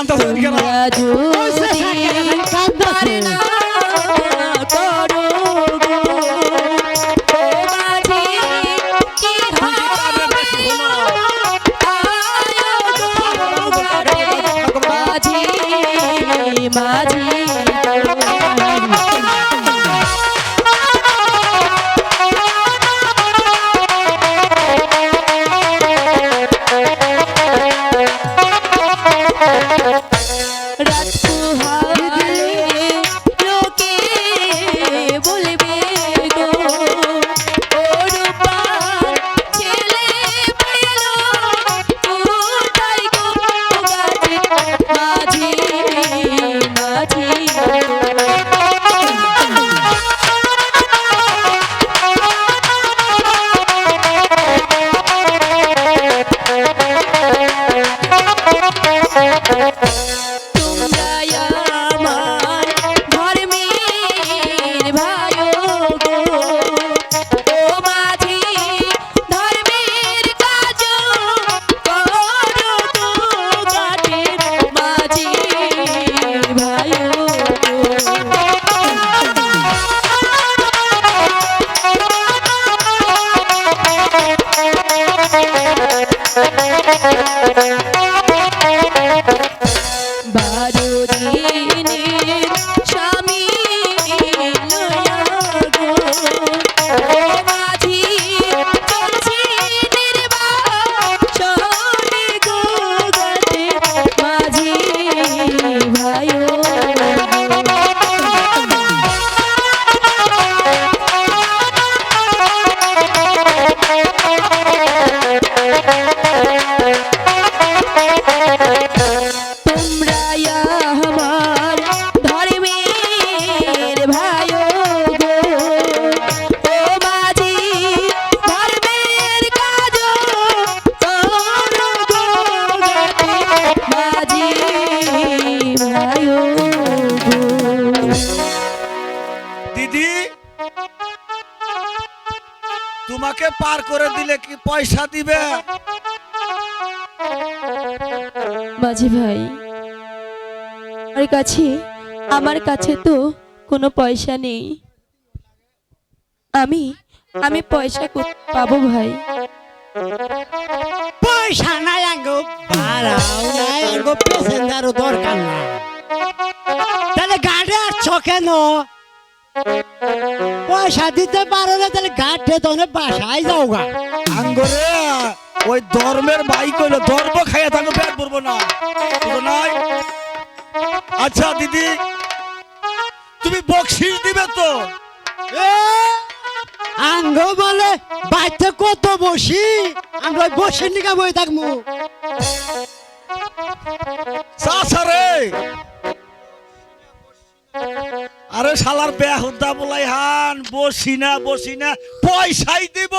কান্তা কেন পারে না করো গো ও মাঝি কি হবে মাঝি মাঝি তোমাকে পার করে দিলে কি পয়সা দিবে? মাঝি ভাই আমার কাছে তো কোনো পয়সা নেই। আমি পয়সা পাবো ভাই? পয়সা নাই আঙ্গো ভাড়াও নাই আঙ্গো প্যাসেঞ্জারও দরকার নাই, তাহলে গাড়ি আসছো কেন? পয়সা দিতে পারো না তাহলে গাড়ি তো বাসায় যাও গা। আঙ্গরে ওই ধর্মের ভাই কইলো ধর্ম খাইয়া থাকো পেট ভরবো না নাই। আচ্ছা দিদি তুমি বকশিস দিবে তো? আঙ্গ বলে বাইতে কত বসি আমরা বসে নিকা বই থাকবো। সাসারে আরে শালার বেহুদা বলাই হান বসি না পয়সাই দিব।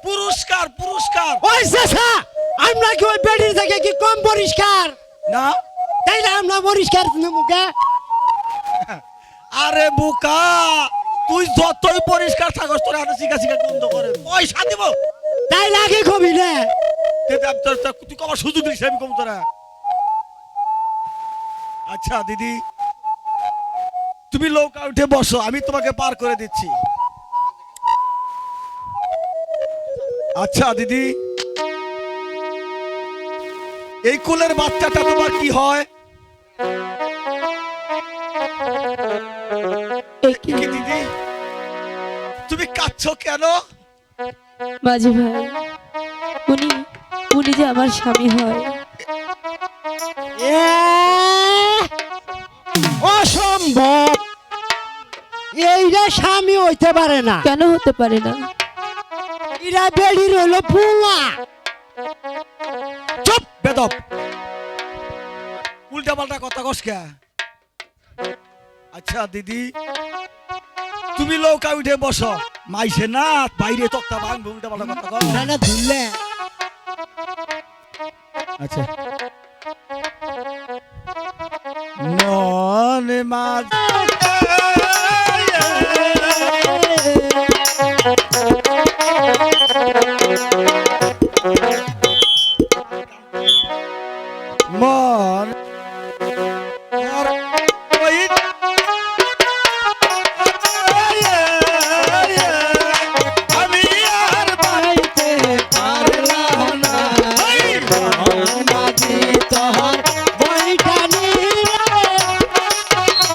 পুরস্কার পুরস্কার ওই চাচা আমরা কি ওই বেডির থেকে কি কম পরিষ্কার না? তাই না আমরা পরিষ্কার মুখে। আরে বুকা তুই যতই পরিষ্কার থাকস তোর হাতে শিকা বন্ধ করে পয়সা দিব। তাই লাগে কবি না তুই কবার সুযোগ দিস আমি কম তোরা। আচ্ছা দিদি তুমি নৌকা উঠে বসো, আমি তোমাকে পার করে দিচ্ছি। আচ্ছা দিদি এই কুলের বাচ্চাটা তোমার কি হয়? কি দিদি তুমি কাঁদছো কেন? মাঝি ভাই উনি যে আমার স্বামী হয়। অসম্ভব, এইটা স্বামী হইতে পারে না। কেন হতে পারে না? এরা বেড়ি রইল পুয়া। চুপ বেদব, উল্টা পাল্টা কথা কস কে? আচ্ছা দিদি তুমি নৌকা উঠে বসো, মাইসে না বাইরে তক্তা ভাঙবে উল্টা পাল্টা কথা কও না না ধুললে। আচ্ছা নন মাঝ